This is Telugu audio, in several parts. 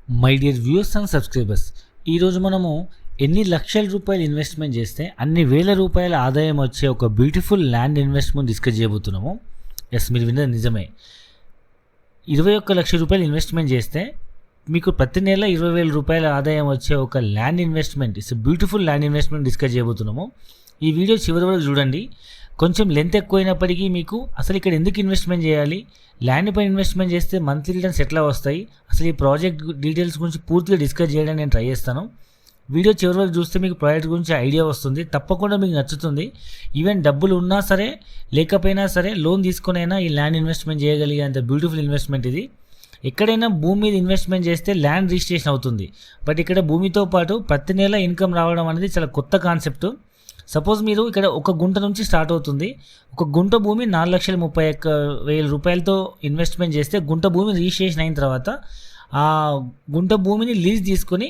My dear viewers and subscribers, ఈరోజు మనము ఎన్ని లక్షల రూపాయలు ఇన్వెస్ట్మెంట్ చేస్తే అన్ని వేల రూపాయల ఆదాయం వచ్చే ఒక బ్యూటిఫుల్ ల్యాండ్ ఇన్వెస్ట్మెంట్ డిస్కస్ చేయబోతున్నాము. ఎస్, మీరు విన్నది నిజమే. 21 లక్షల రూపాయలు ఇన్వెస్ట్మెంట్ చేస్తే మీకు ప్రతి నెల 20,000 రూపాయల ఆదాయం వచ్చే ఒక land investment, it's beautiful land investment discuss చేయబోతున్నాము. ఈ వీడియో చివరి వరకు చూడండి. కొంచెం లెంత్ ఎక్కువైనప్పటికీ మీకు అసలు ఇక్కడ ఎందుకు ఇన్వెస్ట్మెంట్ చేయాలి, ల్యాండ్ పై ఇన్వెస్ట్మెంట్ చేస్తే మంత్లీ రిటర్న్స్ ఎట్లా వస్తాయి, అసలు ఈ ప్రాజెక్ట్ డీటెయిల్స్ గురించి పూర్తిగా డిస్కస్ చేయడానికి నేను ట్రై చేస్తాను. వీడియో చివరి వరకు చూస్తే మీకు ప్రాజెక్ట్ గురించి ఐడియా వస్తుంది, తప్పకుండా మీకు నచ్చుతుంది. ఈవెన్ డబ్బులు ఉన్నా సరే లేకపోయినా సరే లోన్ తీసుకునైనా ఈ ల్యాండ్ ఇన్వెస్ట్మెంట్ చేయగలిగేంత బ్యూటిఫుల్ ఇన్వెస్ట్మెంట్ ఇది. ఎక్కడైనా భూమి మీద ఇన్వెస్ట్మెంట్ చేస్తే ల్యాండ్ రిజిస్ట్రేషన్ అవుతుంది, బట్ ఇక్కడ భూమితో పాటు ప్రతి నెల ఇన్కమ్ రావడం అనేది చాలా కొత్త కాన్సెప్ట్. సపోజ్ మీరు ఇక్కడ ఒక గుంట నుంచి స్టార్ట్ అవుతుంది. ఒక గుంట భూమి 4,31,000 రూపాయలతో ఇన్వెస్ట్మెంట్ చేస్తే గుంట భూమి రిజిస్ట్రేషన్ అయిన తర్వాత ఆ గుంట భూమిని లీజ్ తీసుకొని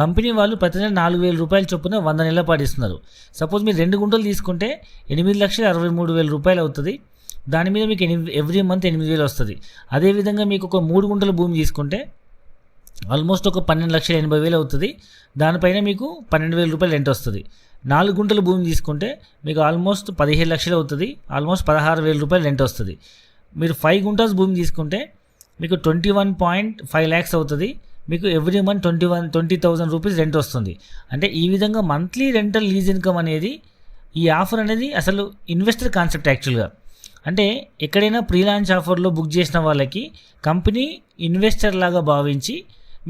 కంపెనీ వాళ్ళు ప్రతి నెల 4,000 రూపాయల చొప్పున 100 నెలల పాటు ఇస్తున్నారు. సపోజ్ మీరు 2 గుంటలు తీసుకుంటే 8,63,000 రూపాయలు అవుతుంది. దాని మీద మీకు ఎవ్రీ మంత్ 8,000 వస్తుంది. అదేవిధంగా మీకు ఒక 3 గుంటల భూమి తీసుకుంటే ఆల్మోస్ట్ ఒక 12,80,000 అవుతుంది. దానిపైన మీకు 12,000 రూపాయలు రెంట్ వస్తుంది. 4 గుంటల భూమి తీసుకుంటే మీకు ఆల్మోస్ట్ 17 లక్షలు అవుతుంది. ఆల్మోస్ట్ 16,000 రూపాయలు రెంట్ వస్తుంది. మీరు 5 గుంటాస్ భూమి తీసుకుంటే మీకు 21.5 ల్యాక్స్ అవుతుంది. మీకు ఎవ్రీ మంత్ 20,000 రూపీస్ రెంట్ వస్తుంది. అంటే ఈ విధంగా మంత్లీ రెంటల్ లీజ్ ఇన్కమ్ అనేది, ఈ ఆఫర్ అనేది అసలు ఇన్వెస్టర్ కాన్సెప్ట్ యాక్చువల్గా. అంటే ఎక్కడైనా ప్రీ లాంచ్ ఆఫర్లో బుక్ చేసిన వాళ్ళకి కంపెనీ ఇన్వెస్టర్ లాగా భావించి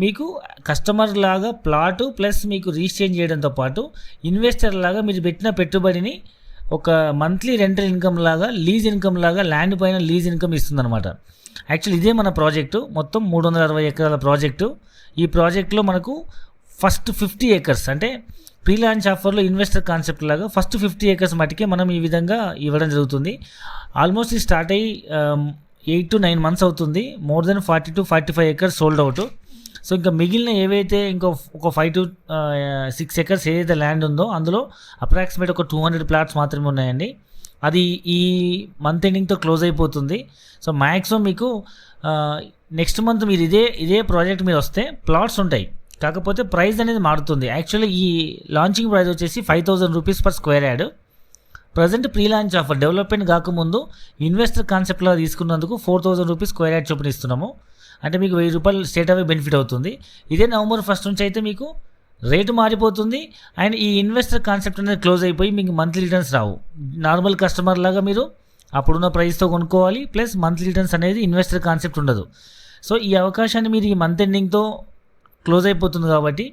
మీకు కస్టమర్ లాగా ప్లాటు ప్లస్ మీకు రిజిస్ట్రేషన్ చేయడంతో పాటు ఇన్వెస్టర్ లాగా మీరు పెట్టిన పెట్టుబడిని ఒక మంత్లీ రెంటల్ ఇన్కమ్ లాగా, లీజ్ ఇన్కమ్ లాగా ల్యాండ్ పైన లీజ్ ఇన్కమ్ ఇస్తుందన్నమాట. యాక్చువల్ ఇదే మన ప్రాజెక్టు, మొత్తం 360 ఎకరాల ప్రాజెక్టు. ఈ ప్రాజెక్ట్లో మనకు ఫస్ట్ 50 ఏకర్స్ అంటే ప్రీ లాంచ్ ఆఫర్లో ఇన్వెస్టర్ కాన్సెప్ట్ లాగా ఫస్ట్ 50 ఏకర్స్ మటుకే మనం ఈ విధంగా ఇవ్వడం జరుగుతుంది. ఆల్మోస్ట్ ఇది స్టార్ట్ అయ్యి 8 to 9 మంత్స్ అవుతుంది. More than 40 to 45 acres sold out. So ఇంకా మిగిలిన ఏవైతే ఒక 5 to 6 ఏకర్స్ ఏదైతే ల్యాండ్ ఉందో అందులో అప్రాక్సిమేట్ ఒక 200 ప్లాట్స్ మాత్రమే ఉన్నాయండి. అది ఈ మంత్ ఎండింగ్తో క్లోజ్ అయిపోతుంది. సో మ్యాక్సిమం మీకు నెక్స్ట్ మంత్ మీరు ఇదే ప్రాజెక్ట్ మీద వస్తే ప్లాట్స్ ఉంటాయి, కాకపోతే ప్రైస్ అనేది మారుతుంది. యాక్చువల్లీ ఈ లాంచింగ్ ప్రైస్ వచ్చేసి 5,000 rupees per square yard. Present pre launch offer development కాకముందు ఇన్వెస్టర్ కాన్సెప్ట్లో తీసుకున్నందుకు 4,000 రూపీస్ స్క్వేర్ యార్డ్ చొప్పున ఇస్తున్నాము. అంటే మీకు 1,000 రూపాయలు స్టేట్ అవే బెనిఫిట్ అవుతుంది. ఇదే నవంబర్ 1 నుంచి అయితే మీకు రేటు మారిపోతుంది. అండ్ ఈ ఇన్వెస్టర్ కాన్సెప్ట్ అనేది క్లోజ్ అయిపోయి మీకు మంత్లీ రిటర్న్స్ రావు. నార్మల్ కస్టమర్ లాగా మీరు అప్పుడున్న ప్రైస్తో కొనుక్కోవాలి, ప్లస్ మంత్లీ రిటర్న్స్ అనేది ఇన్వెస్టర్ కాన్సెప్ట్ ఉండదు. సో ఈ అవకాశాన్ని మీరు ఈ మంత్ ఎండింగ్తో క్లోజ్ అయిపోతుంది కాబట్టి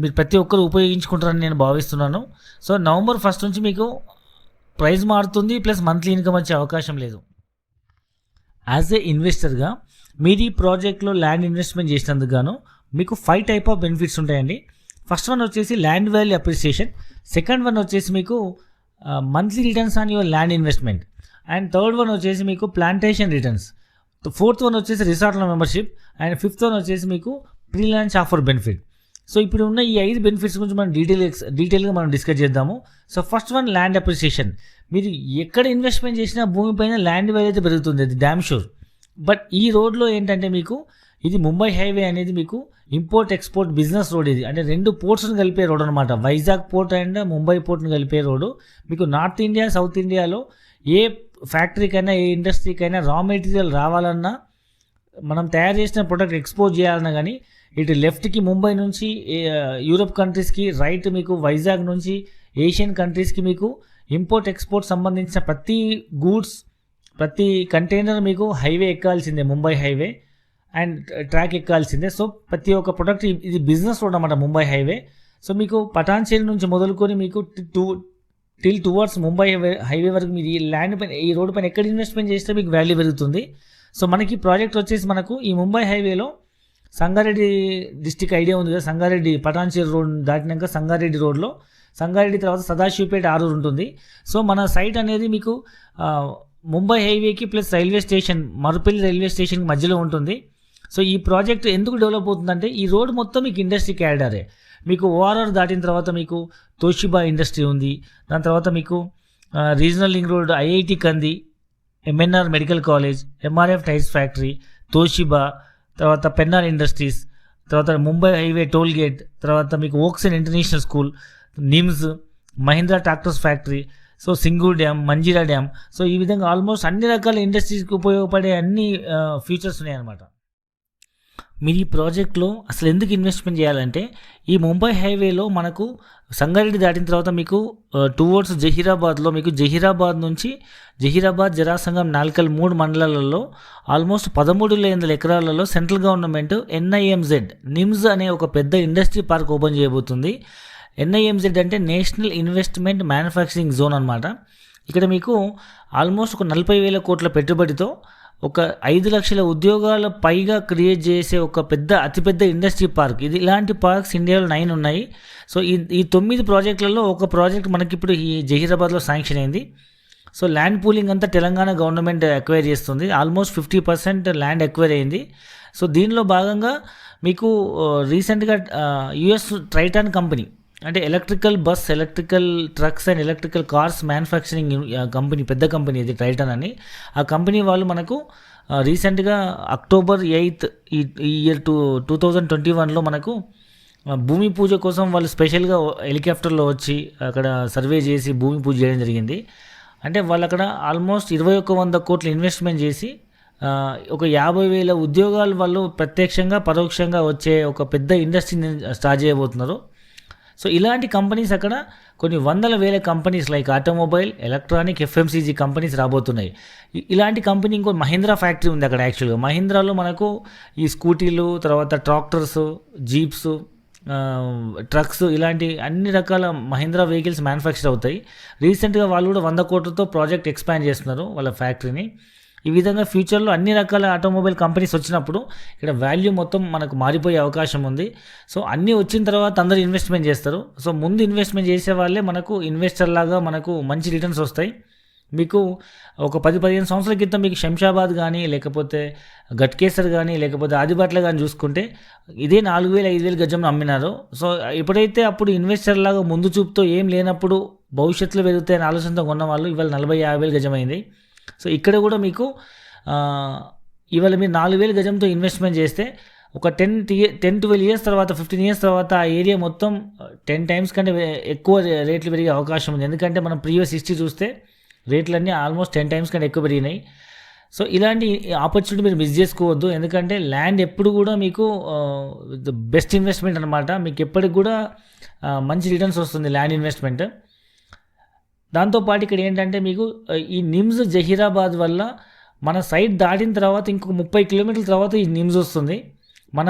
మీరు ప్రతి ఒక్కరు ఉపయోగించుకుంటారని నేను భావిస్తున్నాను. సో నవంబర్ 1 నుంచి మీకు ప్రైస్ మారుతుంది, ప్లస్ మంత్లీ ఇన్కమ్ వచ్చే అవకాశం లేదు. యాజ్ ఏ ఇన్వెస్టర్గా మీరు ఈ ప్రాజెక్ట్లో ల్యాండ్ ఇన్వెస్ట్మెంట్ చేసినందుకు గాను మీకు 5 టైప్ ఆఫ్ బెనిఫిట్స్ ఉంటాయండి. ఫస్ట్ వన్ వచ్చేసి land value appreciation. Second one వచ్చేసి మీకు monthly returns on your land investment. And third one వచ్చేసి మీకు ప్లాంటేషన్ రిటర్న్స్. ఫోర్త్ వన్ వచ్చేసి రిసార్ట్ల మెంబర్షిప్. అండ్ ఫిఫ్త్ వన్ వచ్చేసి మీకు pre launch offer benefit. So ఇప్పుడు ఉన్న ఈ 5 బెనిఫిట్స్ గురించి మనం డీటెయిల్గా మనం డిస్కస్ చేద్దాము. So first one land appreciation. మీరు ఎక్కడ ఇన్వెస్ట్మెంట్ చేసినా భూమిపైన ల్యాండ్ వాల్యూ అయితే పెరుగుతుంది, అది డ్యామ్ షూర్. బట్ ఈ రోడ్లో ఏంటంటే మీకు ఇది ముంబై హైవే అనేది మీకు ఇంపోర్ట్ ఎక్స్పోర్ట్ బిజినెస్ రోడ్. ఇది అంటే 2 పోర్ట్స్ని కలిపే రోడ్ అనమాట. వైజాగ్ పోర్ట్ అండ్ ముంబై పోర్ట్ని కలిపే రోడ్డు. మీకు నార్త్ ఇండియా, సౌత్ ఇండియాలో ఏ ఫ్యాక్టరీకైనా ఏ ఇండస్ట్రీకైనా రా మెటీరియల్ రావాలన్నా, మనం తయారు చేసిన ప్రొడక్ట్ ఎక్స్పోర్ట్ చేయాలన్నా కానీ ఇటు లెఫ్ట్కి ముంబై నుంచి యూరోప్ కంట్రీస్కి, రైట్ మీకు వైజాగ్ నుంచి ఏషియన్ కంట్రీస్కి మీకు ఇంపోర్ట్ ఎక్స్పోర్ట్ సంబంధించిన ప్రతి గూడ్స్, ప్రతి కంటైనర్ మీకు హైవే ఎక్కాల్సిందే, ముంబై హైవే అండ్ ట్రాక్ ఎక్కాల్సిందే. సో ప్రతి ఒక్క ప్రొడక్ట్ ఇది బిజినెస్ రోడ్ అన్నమాట ముంబై హైవే. సో మీకు పటాన్చేరు నుంచి మొదలుకొని మీకు టిల్ టువర్డ్స్ ముంబై హైవే వరకు మీరు ఈ ల్యాండ్ పైన, ఈ రోడ్ పైన ఎక్కడ ఇన్వెస్ట్మెంట్ చేస్తే మీకు వాల్యూ పెరుగుతుంది. సో మనకి ప్రాజెక్ట్ వచ్చేసి మనకు ఈ ముంబై హైవేలో సంగారెడ్డి డిస్టిక్ ఐడియా ఉంది కదా, సంగారెడ్డి పటాన్చేరు రోడ్ దాటినాక సంగారెడ్డి రోడ్లో, సంగారెడ్డి తర్వాత సదాశివపేట ఆరూరు ఉంటుంది. సో మన సైట్ అనేది మీకు ముంబై హైవేకి plus railway station, Marupalli railway స్టేషన్కి మధ్యలో ఉంటుంది. సో ఈ ప్రాజెక్ట్ ఎందుకు డెవలప్ అవుతుందంటే ఈ రోడ్ మొత్తం మీకు ఇండస్ట్రీ క్యారిడారే. మీకు ఓఆర్ఆర్ దాటిన తర్వాత మీకు తోషిబా ఇండస్ట్రీ ఉంది. దాని తర్వాత మీకు రీజనల్ లింక్ రోడ్, ఐఐటి కంది, MNR medical college, MRF tyres factory, Toshiba, తర్వాత పెన్నార్ ఇండస్ట్రీస్, తర్వాత ముంబై హైవే టోల్ గేట్, తర్వాత మీకు ఓక్సన్ international school, NIMS, Mahindra tractors factory, so Singur dam, Manjira dam. So ఈ విధంగా ఆల్మోస్ట్ అన్ని రకాల ఇండస్ట్రీస్కి ఉపయోగపడే అన్ని ఫీచర్స్ ఉన్నాయన్నమాట. మీరు ఈ ప్రాజెక్ట్లో అసలు ఎందుకు ఇన్వెస్ట్మెంట్ చేయాలంటే, ఈ ముంబై హైవేలో మనకు సంగారెడ్డి దాటిన తర్వాత మీకు టువర్డ్స్ జహీరాబాద్లో, మీకు జహీరాబాద్ నుంచి జహీరాబాద్, జరాసంగం, నాల్కల్ 3 మండలాలలో ఆల్మోస్ట్ 13,000 ఎకరాలలో సెంట్రల్ గవర్నమెంట్ NIMZ నిమ్స్ అనే ఒక పెద్ద ఇండస్ట్రీ పార్క్ ఓపెన్ చేయబోతుంది. NIMZ అంటే నేషనల్ ఇన్వెస్ట్మెంట్ మ్యానుఫ్యాక్చరింగ్ జోన్ అనమాట. ఇక్కడ మీకు ఆల్మోస్ట్ ఒక 40,000 కోట్ల పెట్టుబడితో ఒక 5 లక్షల ఉద్యోగాల పైగా క్రియేట్ చేసే ఒక అతిపెద్ద ఇండస్ట్రీ పార్క్ ఇది. ఇలాంటి పార్క్స్ ఇండియాలో 9 ఉన్నాయి. సో ఈ 9 ప్రాజెక్టులలో ఒక ప్రాజెక్ట్ మనకి ఇప్పుడు ఈ జహీరాబాద్లో శాంక్షన్ అయింది. సో ల్యాండ్ పూలింగ్ అంతా తెలంగాణ గవర్నమెంట్ ఎక్వైర్ చేస్తుంది. ఆల్మోస్ట్ 50% ల్యాండ్ ఎక్వైర్ అయింది. సో దీనిలో భాగంగా మీకు రీసెంట్గా US ట్రైటాన్ కంపెనీ, అంటే electrical bus, electrical trucks and electrical cars manufacturing company, పెద్ద కంపెనీ ఇది ట్రైటాన్ అని. ఆ కంపెనీ వాళ్ళు మనకు రీసెంట్గా October 8 ఈ ఇయర్ 2021లో మనకు భూమి పూజ కోసం వాళ్ళు స్పెషల్గా హెలికాప్టర్లో వచ్చి అక్కడ సర్వే చేసి భూమి పూజ చేయడం జరిగింది. అంటే వాళ్ళు అక్కడ ఆల్మోస్ట్ 2,100 కోట్లు ఇన్వెస్ట్మెంట్ చేసి ఒక 50,000 ఉద్యోగాలు వాళ్ళు ప్రత్యక్షంగా పరోక్షంగా వచ్చే ఒక పెద్ద ఇండస్ట్రీని స్టార్ట్ చేయబోతున్నారు. సో ఇలాంటి కంపెనీస్ అక్కడ కొన్ని 100,000 companies like automobile, electronic, FMCG companies రాబోతున్నాయి. ఇలాంటి కంపెనీ ఇంకో మహీంద్రా ఫ్యాక్టరీ ఉంది అక్కడ. యాక్చువల్గా మహీంద్రాలో మనకు ఈ స్కూటీలు, తర్వాత ట్రాక్టర్స్, జీప్స్, ట్రక్స్, ఇలాంటి అన్ని రకాల మహీంద్రా వెహికల్స్ మ్యానుఫ్యాక్చర్ అవుతాయి. రీసెంట్గా వాళ్ళు కూడా 100 కోట్లతో ప్రాజెక్ట్ ఎక్స్పాండ్ చేస్తున్నారు వాళ్ళ ఫ్యాక్టరీని. ఈ విధంగా ఫ్యూచర్లో అన్ని రకాల ఆటోమొబైల్ కంపెనీస్ వచ్చినప్పుడు ఇక్కడ వాల్యూ మొత్తం మనకు మారిపోయే అవకాశం ఉంది. సో అన్నీ వచ్చిన తర్వాత అందరూ ఇన్వెస్ట్మెంట్ చేస్తారు. సో ముందు ఇన్వెస్ట్మెంట్ చేసే వాళ్ళే మనకు ఇన్వెస్టర్ లాగా మనకు మంచి రిటర్న్స్ వస్తాయి. మీకు ఒక 10-15 సంవత్సరాల క్రితం మీకు శంషాబాద్ కానీ, లేకపోతే గట్కేసర్ కానీ, లేకపోతే ఆదిబాట్ల కానీ చూసుకుంటే ఇదే 4,000-5,000 గజం అమ్మినారు. సో ఎప్పుడైతే అప్పుడు ఇన్వెస్టర్ లాగా ముందు చూపుతో ఏం లేనప్పుడు భవిష్యత్తులో పెరుగుతాయని ఆలోచనతో కొన్న వాళ్ళు ఇవాళ 40,000-50,000 గజం అయింది. సో ఇక్కడ కూడా మీకు ఇవాళ మీరు 4,000 గజంతో ఇన్వెస్ట్మెంట్ చేస్తే ఒక 10-12 ఇయర్స్ తర్వాత, 15 ఇయర్స్ తర్వాత ఆ ఏరియా మొత్తం 10 టైమ్స్ కంటే ఎక్కువ రేట్లు పెరిగే అవకాశం ఉంది. ఎందుకంటే మనం ప్రీవియస్ హిస్టరీ చూస్తే రేట్లన్నీ ఆల్మోస్ట్ 10 టైమ్స్ కంటే ఎక్కువ పెరిగినాయి. సో ఇలాంటి ఆపర్చునిటీ మీరు మిస్ చేసుకోవద్దు. ఎందుకంటే ల్యాండ్ ఎప్పుడు కూడా మీకు బెస్ట్ ఇన్వెస్ట్మెంట్ అనమాట. మీకు ఎప్పటికి కూడా మంచి రిటర్న్స్ వస్తుంది ల్యాండ్ ఇన్వెస్ట్మెంట్. దాంతోపాటు ఇక్కడ ఏంటంటే మీకు ఈ నిమ్స్ జహీరాబాద్ వల్ల మన సైట్ దాటిన తర్వాత ఇంకొక 30 కిలోమీటర్ల తర్వాత ఈ నిమ్స్ వస్తుంది. మన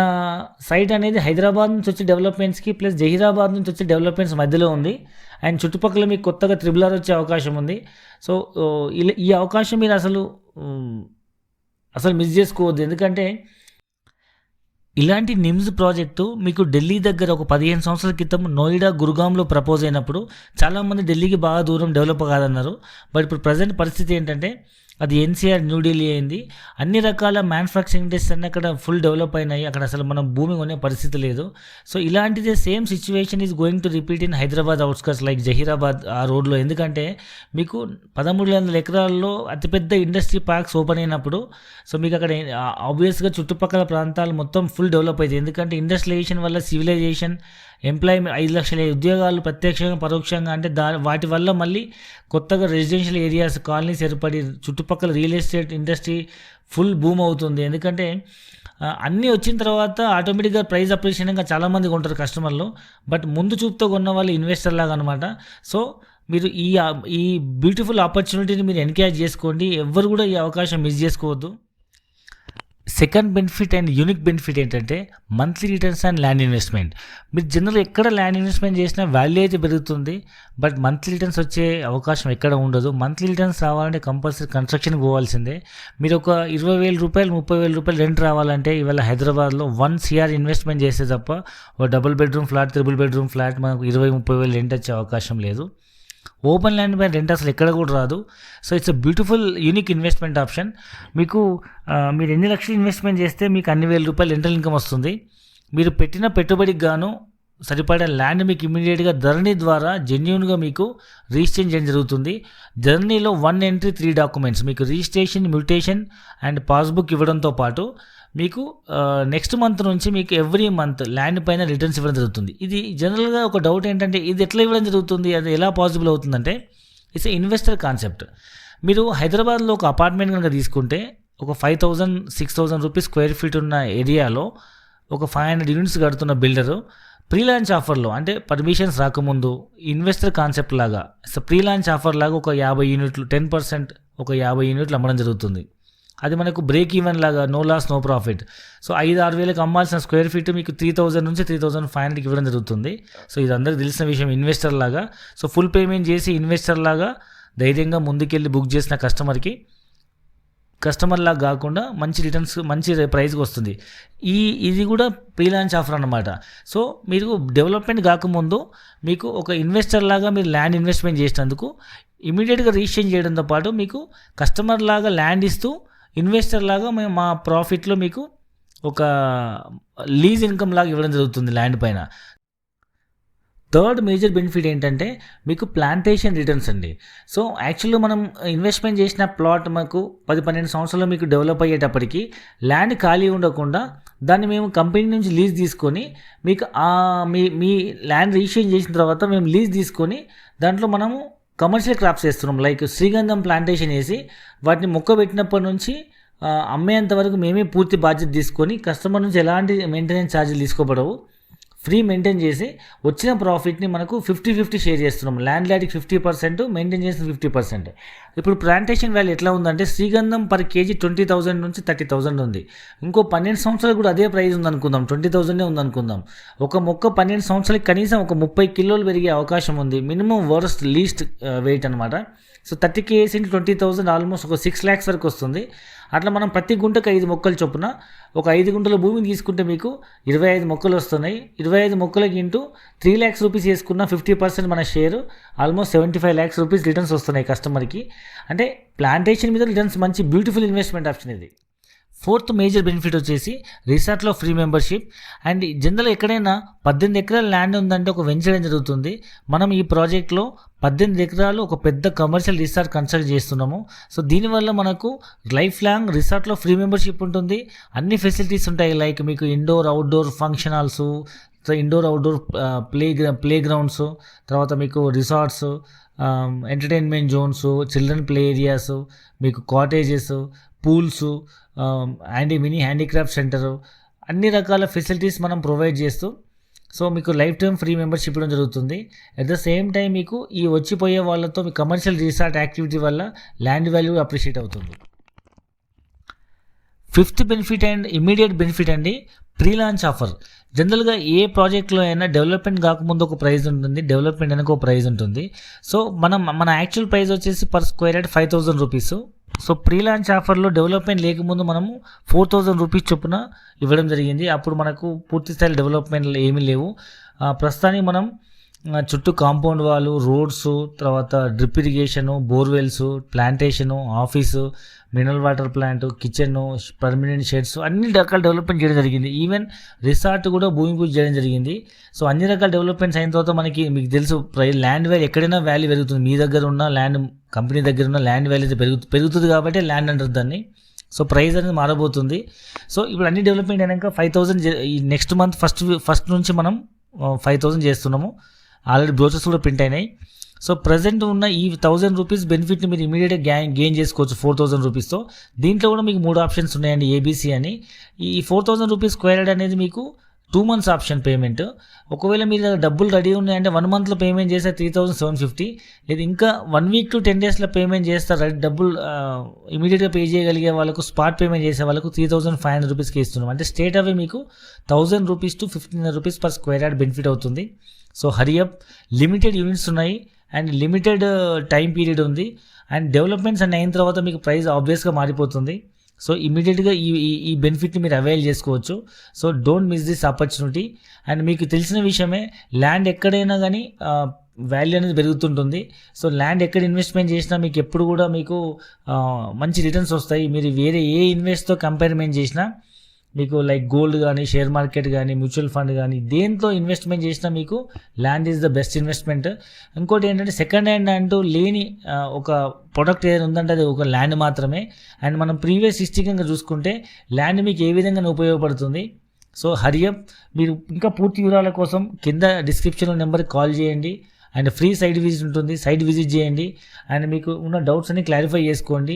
సైట్ అనేది హైదరాబాద్ నుంచి వచ్చే డెవలప్మెంట్స్కి ప్లస్ జహీరాబాద్ నుంచి వచ్చే డెవలప్మెంట్స్ మధ్యలో ఉంది. అండ్ చుట్టుపక్కల మీకు కొత్తగా RRR వచ్చే అవకాశం ఉంది. సో ఈ అవకాశం మీరు అసలు మిస్ చేసుకోవద్దు. ఎందుకంటే ఇలాంటి నిమ్స్ ప్రాజెక్టు మీకు ఢిల్లీ దగ్గర ఒక 15 సంవత్సరాల క్రితం నోయిడా, గురుగాంలో ప్రపోజ్ అయినప్పుడు చాలామంది ఢిల్లీకి బాగా దూరం, డెవలప్ కాదన్నారు. బట్ ఇప్పుడు ప్రజెంట్ పరిస్థితి ఏంటంటే అది NCR న్యూఢిల్లీ అయింది. అన్ని రకాల మ్యానుఫ్యాక్చరింగ్ ఇండస్ట్రీస్ అన్నీ అక్కడ ఫుల్ డెవలప్ అయినాయి. అక్కడ అసలు మనం భూమి కొనే పరిస్థితి లేదు. సో ఇలాంటిదే same situation is going to repeat in Hyderabad outskirts like Zaheerabad ఆ రోడ్లో. ఎందుకంటే మీకు 13,000 ఎకరాల్లో అతిపెద్ద ఇండస్ట్రీ పార్క్స్ ఓపెన్ అయినప్పుడు సో మీకు అక్కడ ఆబ్వియస్గా చుట్టుపక్కల ప్రాంతాలు మొత్తం ఫుల్ డెవలప్ అవుతాయి. ఎందుకంటే ఇండస్ట్రియలైజేషన్ వల్ల సివిలైజేషన్, ఎంప్లాయ్మెంట్, 5 లక్షల ఉద్యోగాలు ప్రత్యక్షంగా పరోక్షంగా, అంటే వాటి వల్ల మళ్ళీ కొత్తగా రెసిడెన్షియల్ ఏరియాస్, కాలనీస్ ఏర్పడి చుట్టుపక్కల real estate industry full boom అవుతుంది. ఎందుకంటే అన్నీ వచ్చిన తర్వాత ఆటోమేటిక్గా ప్రైస్ అప్రిషియేషన్గా చాలామంది కొంటారు కస్టమర్లు. బట్ ముందు చూపుతో కొన్న వాళ్ళు ఇన్వెస్టర్ లాగా అనమాట. సో మీరు ఈ బ్యూటిఫుల్ ఆపర్చునిటీని మీరు ఎన్కరేజ్ చేసుకోండి. ఎవ్వరు కూడా ఈ అవకాశం మిస్ చేసుకోవద్దు. Second benefit and unique benefit ఏంటంటే monthly returns and land investment. మీరు జనరల్ ఎక్కడ ల్యాండ్ ఇన్వెస్ట్మెంట్ చేసినా వాల్యూ అయితే పెరుగుతుంది, బట్ మంత్లీ రిటర్న్స్ వచ్చే అవకాశం ఎక్కడ ఉండదు. మంత్లీ రిటర్న్స్ రావాలంటే కంపల్సరీ కన్స్ట్రక్షన్కి పోవాల్సిందే. మీరు ఒక 20,000 రూపాయలు, 30,000 రూపాయలు రెంట్ రావాలంటే ఇవాళ హైదరాబాద్లో 1 CR ఇన్వెస్ట్మెంట్ చేస్తే తప్ప ఒక double bedroom flat, 3 bedroom flat మనకు 20,000-30,000 రెంట్ వచ్చే అవకాశం లేదు. ఓపెన్ ల్యాండ్ పైన రెంట్ అసలు ఎక్కడ కూడా రాదు. So it's a beautiful unique investment option. మీకు మీరు ఎన్ని లక్షలు ఇన్వెస్ట్మెంట్ చేస్తే మీకు అన్ని వేల రూపాయలు రెంటల్ ఇన్కమ్ వస్తుంది. మీరు పెట్టిన పెట్టుబడికి గాను సరిపడే ల్యాండ్ మీకు ఇమీడియట్గా ధరణి ద్వారా జెన్యూన్గా మీకు రిజిస్ట్రేషన్ చేయడం జరుగుతుంది. ధరణిలో 1 ఎంట్రీ 3 డాక్యుమెంట్స్, మీకు రిజిస్ట్రేషన్, మ్యూటేషన్ అండ్ పాస్బుక్ ఇవ్వడంతో పాటు మీకు నెక్స్ట్ మంత్ నుంచి మీకు ఎవ్రీ మంత్ ల్యాండ్ పైన రిటర్న్స్ ఇవ్వడం జరుగుతుంది. ఇది జనరల్గా ఒక డౌట్ ఏంటంటే ఇది ఎట్లా ఇవ్వడం జరుగుతుంది, అది ఎలా పాసిబుల్ అవుతుందంటే ఇట్స్ ఇన్వెస్టర్ కాన్సెప్ట్. మీరు హైదరాబాద్లో ఒక అపార్ట్మెంట్ కనుక తీసుకుంటే ఒక 5,000-6,000 రూపీస్ స్క్వేర్ ఫీట్ ఉన్న ఏరియాలో ఒక 500 యూనిట్స్ కడుతున్న బిల్డరు ప్రీ లాంచ్ ఆఫర్లో, అంటే పర్మిషన్స్ రాకముందు ఇన్వెస్టర్ కాన్సెప్ట్ లాగా ప్రీ లాంచ్ ఆఫర్ లాగా ఒక 50 యూనిట్లు 10% ఒక 50 యూనిట్లు అమ్మడం జరుగుతుంది. అది మనకు బ్రేక్ ఈవెన్ లాగా, no loss no profit. So 5-6 వేలకు అమ్మాల్సిన స్క్వేర్ ఫీట్ మీకు 3,000 నుంచి 3,500కి ఇవ్వడం జరుగుతుంది. సో ఇది అందరికీ తెలిసిన విషయం. ఇన్వెస్టర్ లాగా, సో ఫుల్ పేమెంట్ చేసి ఇన్వెస్టర్ లాగా ధైర్యంగా ముందుకెళ్ళి బుక్ చేసిన కస్టమర్ లాగా కాకుండా మంచి రిటర్న్స్, మంచి ప్రైస్కి వస్తుంది. ఇది కూడా ప్రీ లాంచ్ ఆఫర్ అన్నమాట. సో మీరు డెవలప్మెంట్ కాకముందు మీకు ఒక ఇన్వెస్టర్ లాగా మీరు ల్యాండ్ ఇన్వెస్ట్మెంట్ చేసినందుకు ఇమీడియట్గా రిజిస్ట్రేషన్ చేయడంతో పాటు మీకు కస్టమర్ లాగా ల్యాండ్ ఇస్తూ ఇన్వెస్టర్ లాగా మేము మా ప్రాఫిట్లో మీకు ఒక లీజ్ ఇన్కమ్ లాగా ఇవ్వడం జరుగుతుంది ల్యాండ్ పైన. థర్డ్ మేజర్ బెనిఫిట్ ఏంటంటే మీకు ప్లాంటేషన్ రిటర్న్స్ అండి. సో యాక్చువల్గా మనం ఇన్వెస్ట్మెంట్ చేసిన ప్లాట్ మాకు 10-12 సంవత్సరాలు మీకు డెవలప్ అయ్యేటప్పటికి ల్యాండ్ ఖాళీ ఉండకుండా దాన్ని మేము కంపెనీ నుంచి లీజ్ తీసుకొని మీకు మీ ల్యాండ్ రిజిస్ట్రేషన్ చేసిన తర్వాత మేము లీజ్ తీసుకొని దాంట్లో మనము కమర్షియల్ క్రాప్స్ వేస్తున్నాం. లైక్ శ్రీగంధం ప్లాంటేషన్ వేసి వాటిని మొక్క పెట్టినప్పటి నుంచి అమ్మేంత వరకు మేమే పూర్తి బాధ్యత తీసుకొని కస్టమర్ నుంచి ఎలాంటి మెయింటెనెన్స్ ఛార్జీలు తీసుకోబడవు, ఫ్రీ మెయింటైన్ చేసి వచ్చిన ప్రాఫిట్ని మనకు 50-50 షేర్ చేస్తున్నాం. ల్యాండ్ లాడ్కి 50%, మెయింటైన్ చేసిన 50%. ఇప్పుడు ప్లాంటేషన్ వాల్యూ ఎట్లా ఉందంటే శ్రీగంధం పర్ కేజీ 20,000 నుంచి 30,000 ఉంది. ఇంకో 12 సంవత్సరాలు కూడా అదే ప్రైస్ ఉందనుకుందాం, 20,000 ఉందనుకుందాం. ఒక మొక్క 12 సంవత్సరాలకి కనీసం ఒక 30 కిలోలు పెరిగే అవకాశం ఉంది. మినిమం వర్స్ట్ లీస్ట్ వెయిట్ అనమాట. సో 30 kg into 20,000 ఆల్మోస్ట్ ఒక 6 lakhs వరకు వస్తుంది. అట్లా మనం ప్రతి గుంటకు 5 మొక్కలు చొప్పున ఒక 5 గుంటల భూమిని తీసుకుంటే మీకు 25 మొక్కలు వస్తున్నాయి. 25 మొక్కలకి ఇంటూ 3 lakhs రూపీస్ వేసుకున్న 50% మన share almost 75 lakhs rupees returns వస్తున్నాయి కస్టమర్కి. అంటే ప్లాంటేషన్ మీద రిటర్న్స్ మంచి బ్యూటిఫుల్ ఇన్వెస్ట్మెంట్ ఆప్షన్ ఇది. ఫోర్త్ మేజర్ బెనిఫిట్ వచ్చేసి రిసార్ట్లో ఫ్రీ మెంబర్షిప్. అండ్ జనరల్ ఎక్కడైనా 18 ఎకరాల ల్యాండ్ ఉందంటే ఒక వెంచర్ జరుగుతుంది. మనం ఈ ప్రాజెక్ట్లో 18 ఎకరాలు ఒక పెద్ద కమర్షియల్ రిసార్ట్ కన్స్ట్రక్ట్ చేస్తున్నాము. సో దీనివల్ల మనకు లైఫ్ లాంగ్ రిసార్ట్లో ఫ్రీ మెంబర్షిప్ ఉంటుంది. అన్ని ఫెసిలిటీస్ ఉంటాయి. లైక్ మీకు indoor outdoor function halls, indoor outdoor play grounds, తర్వాత మీకు resorts, entertainment zones, children play areas, మీకు cottages, pools, mini handicraft centre, అన్ని రకాల ఫెసిలిటీస్ మనం ప్రొవైడ్ చేస్తూ సో మీకు లైఫ్ టైం ఫ్రీ మెంబర్షిప్ ఇవ్వడం జరుగుతుంది. అట్ ద సేమ్ టైం మీకు ఈ వచ్చిపోయే వాళ్ళతో మీ కమర్షియల్ రిసార్ట్ యాక్టివిటీ వల్ల ల్యాండ్ వాల్యూ అప్రిషియేట్ అవుతుంది. Fifth benefit and immediate benefit అండి, ప్రీ లాంచ్ ఆఫర్. జనరల్గా ఏ ప్రాజెక్ట్లో అయినా డెవలప్మెంట్ కాకముందు ఒక ప్రైస్ ఉంటుంది, డెవలప్మెంట్ అనేది ఒక ప్రైస్ ఉంటుంది. సో మన యాక్చువల్ ప్రైస్ వచ్చేసి per square yard 5,000 rupees. So pre launch ఆఫర్లో డెవలప్మెంట్ లేకముందు మనము 4,000 రూపీస్ చొప్పున ఇవ్వడం జరిగింది. అప్పుడు మనకు పూర్తి స్థాయి డెవలప్మెంట్ ఏమీ లేవు. ప్రస్తుతానికి మనం చుట్టూ కాంపౌండ్ వాళ్ళు, రోడ్స్, తర్వాత drip irrigation, borewells, plantation, office, mineral water plant, kitchen, permanent sheds, అన్ని రకాల డెవలప్మెంట్ చేయడం జరిగింది. ఈవెన్ రిసార్ట్ కూడా భూమి పూజ చేయడం జరిగింది. సో అన్ని రకాల డెవలప్మెంట్స్ అయిన తర్వాత మీకు తెలుసు ల్యాండ్ వాల్యూ ఎక్కడైనా వాల్యూ పెరుగుతుంది. మీ దగ్గర ఉన్న ల్యాండ్, కంపెనీ దగ్గర ఉన్న ల్యాండ్ వాల్యూ పెరుగుతుంది కాబట్టి ల్యాండ్ అంటారు దాన్ని. సో ప్రైస్ అనేది మారబోతుంది. సో ఇప్పుడు అన్ని డెవలప్మెంట్ అయినాక 5,000 ఈ నెక్స్ట్ మంత్ ఫస్ట్ నుంచి మనం 5,000 చేస్తున్నాము. ఆల్రెడీ బ్రోచర్స్ కూడా ప్రింట్ అయినాయి. సో ప్రజెంట్ ఉన్న ఈ 1,000 రూపీస్ బెనిఫిట్ని మీరు ఇమీడియట్గా గెయిన్ చేసుకోవచ్చు 4,000 రూపీస్తో. దీంట్లో కూడా మీకు 3 ఆప్షన్స్ ఉన్నాయండి, ఏబీసీ అని. ఈ 4,000 రూపీస్ స్క్వేర్ యార్డ్ అనేది మీకు 2 months ఆప్షన్ పేమెంట్. ఒకవేళ మీరు డబ్బులు రెడీ ఉన్నాయంటే 1 monthలో పేమెంట్ చేస్తే 3,750, లేదు ఇంకా 1 week to 10 daysలో పేమెంట్ చేస్తారు. డబ్బులు ఇమీడియట్గా పే చేయగలిగే వాళ్ళకు, స్పాట్ పేమెంట్ చేసే వాళ్ళకు 3,500 రూపీస్కి ఇస్తున్నాం. అంటే స్టేట్ అవే మీకు 1,000 rupees to 1,500 rupees per square yard benefit అవుతుంది. సో హరియప్, లిమిటెడ్ యూనిట్స్ ఉన్నాయి అండ్ లిమిటెడ్ టైం పీరియడ్ ఉంది. అండ్ డెవలప్మెంట్స్ అన్నీ అయిన తర్వాత మీకు ప్రైస్ ఆబ్వియస్గా మారిపోతుంది. సో ఇమీడియట్గా ఈ బెనిఫిట్ని మీరు అవైల్ చేసుకోవచ్చు. So don't miss this opportunity. And మీకు తెలిసిన విషయమే, ల్యాండ్ ఎక్కడైనా కానీ వాల్యూ అనేది పెరుగుతుంటుంది. సో ల్యాండ్ ఎక్కడ ఇన్వెస్ట్మెంట్ చేసినా మీకు ఎప్పుడు కూడా మీకు మంచి రిటర్న్స్ వస్తాయి. మీరు వేరే ఏ ఇన్వెస్ట్తో కంపేర్మెంట్ చేసినా మీకు లైక్ గోల్డ్ కానీ, షేర్ మార్కెట్ కానీ, మ్యూచువల్ ఫండ్ కానీ, దేంట్లో ఇన్వెస్ట్మెంట్ చేసినా మీకు land is the best investment. ఇంకోటి ఏంటంటే సెకండ్ హ్యాండ్ అంటూ లేని ఒక ప్రొడక్ట్ ఏదైనా ఉందంటే అది ఒక ల్యాండ్ మాత్రమే. అండ్ మనం ప్రీవియస్ హిస్టరీ కనుక చూసుకుంటే ల్యాండ్ మీకు ఏ విధంగా ఉపయోగపడుతుంది. సో హరియప్, మీరు ఇంకా పూర్తి వివరాల కోసం కింద డిస్క్రిప్షన్లో నెంబర్కి కాల్ చేయండి. అండ్ ఫ్రీ సైట్ విజిట్ ఉంటుంది, సైట్ విజిట్ చేయండి. అండ్ మీకు ఉన్న డౌట్స్ అన్ని క్లారిఫై చేసుకోండి.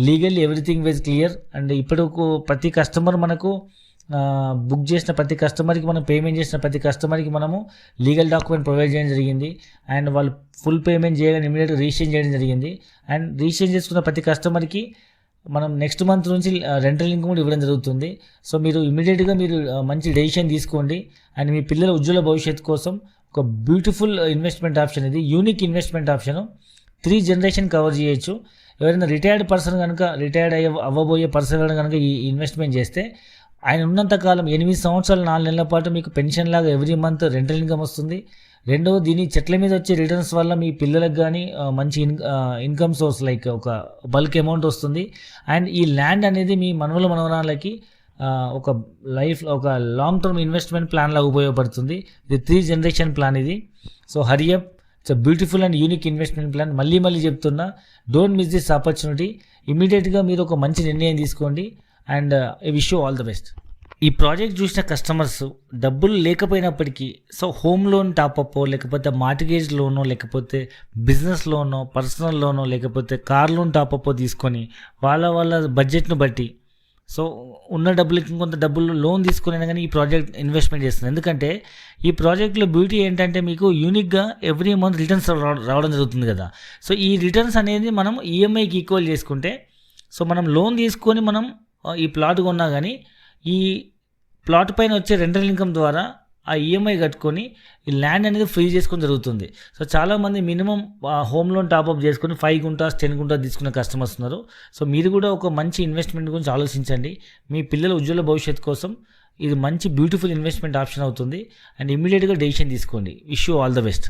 Legally everything was clear. And ఇప్పుడు ప్రతి కస్టమర్ మనకు బుక్ చేసిన ప్రతి కస్టమర్కి, మనం పేమెంట్ చేసిన ప్రతి కస్టమర్కి మనము లీగల్ డాక్యుమెంట్ ప్రొవైడ్ చేయడం జరిగింది. అండ్ వాళ్ళు ఫుల్ పేమెంట్ చేయగానే ఇమీడియట్గా రిజిస్ట్రేషన్ చేయడం జరిగింది. అండ్ రిజిస్ట్రేషన్ చేసుకున్న ప్రతి కస్టమర్కి మనం నెక్స్ట్ మంత్ నుంచి రెంటల్ ఇన్కమ్ కూడా ఇవ్వడం జరుగుతుంది. సో మీరు ఇమీడియట్గా మీరు మంచి డెసిషన్ తీసుకోండి. అండ్ మీ పిల్లల ఉజ్వల భవిష్యత్తు కోసం ఒక బ్యూటిఫుల్ ఇన్వెస్ట్మెంట్ ఆప్షన్ ఇది, unique investment option. 3 generation cover చేయొచ్చు. ఎవరైనా రిటైర్డ్ పర్సన్ కనుక, రిటైర్డ్ అవ్వబోయే పర్సన్ కనుక ఈ ఇన్వెస్ట్మెంట్ చేస్తే ఆయన ఉన్నంతకాలం 8 సంవత్సరాలు 4 నెలల పాటు మీకు పెన్షన్ లాగా ఎవ్రీ మంత్ రెంటల్ ఇన్కమ్ వస్తుంది. రెండవ, దీని చెట్ల మీద వచ్చే రిటర్న్స్ వల్ల మీ పిల్లలకు కానీ మంచి ఇన్కమ్ సోర్స్ లైక్ ఒక బల్క్ అమౌంట్ వస్తుంది. అండ్ ఈ ల్యాండ్ అనేది మీ మనవరాలకి ఒక ఒక లాంగ్ టర్మ్ ఇన్వెస్ట్మెంట్ ప్లాన్ లాగా ఉపయోగపడుతుంది. ఇది 3 జనరేషన్ ప్లాన్ ఇది. So hurry up, it's beautiful and unique investment plan. మళ్ళీ చెప్తున్నా, డోంట్ మిస్ దిస్ ఆపర్చునిటీ. ఇమీడియట్గా మీరు ఒక మంచి నిర్ణయం తీసుకోండి. And I wish you all the best. ఈ ప్రాజెక్ట్ చూసిన కస్టమర్స్ డబ్బులు లేకపోయినప్పటికీ, సో హోమ్ లోన్ టాపప్, లేకపోతే మార్టిగేజ్ లోనో, లేకపోతే బిజినెస్ లోనో, పర్సనల్ లోనో, లేకపోతే కార్ లోన్ టాపప్ తీసుకొని వాళ్ళ బడ్జెట్ను బట్టి, సో ఉన్న డబ్బులకి ఇంకొంత డబ్బులు లోన్ తీసుకునే కానీ ఈ ప్రాజెక్ట్ ఇన్వెస్ట్మెంట్ చేస్తుంది. ఎందుకంటే ఈ ప్రాజెక్ట్లో బ్యూటీ ఏంటంటే మీకు యూనిక్గా ఎవ్రీ మంత్ రిటర్న్స్ రావడం జరుగుతుంది కదా. సో ఈ రిటర్న్స్ అనేది మనం ఈఎంఐకి ఈక్వల్ చేసుకుంటే, సో మనం లోన్ తీసుకొని మనం ఈ ప్లాట్ కొన్నా కానీ ఈ ప్లాట్ పైన వచ్చే రెంటల్ ఇన్కమ్ ద్వారా ఆ ఈఎంఐ కట్టుకొని ఈ ల్యాండ్ అనేది ఫ్రీ చేసుకొని జరుగుతుంది. సో చాలామంది మినిమం హోమ్ లోన్ టాప్అప్ చేసుకొని 5 గుంటాస్ 10 గుంటాస్ తీసుకునే కస్టమర్స్ ఉన్నారు. సో మీరు కూడా ఒక మంచి ఇన్వెస్ట్మెంట్ గురించి ఆలోచించండి. మీ పిల్లల ఉజ్వల భవిష్యత్తు కోసం ఇది మంచి బ్యూటిఫుల్ ఇన్వెస్ట్మెంట్ ఆప్షన్ అవుతుంది. అండ్ ఇమీడియట్గా డెసిషన్ తీసుకోండి. Wish you all the best.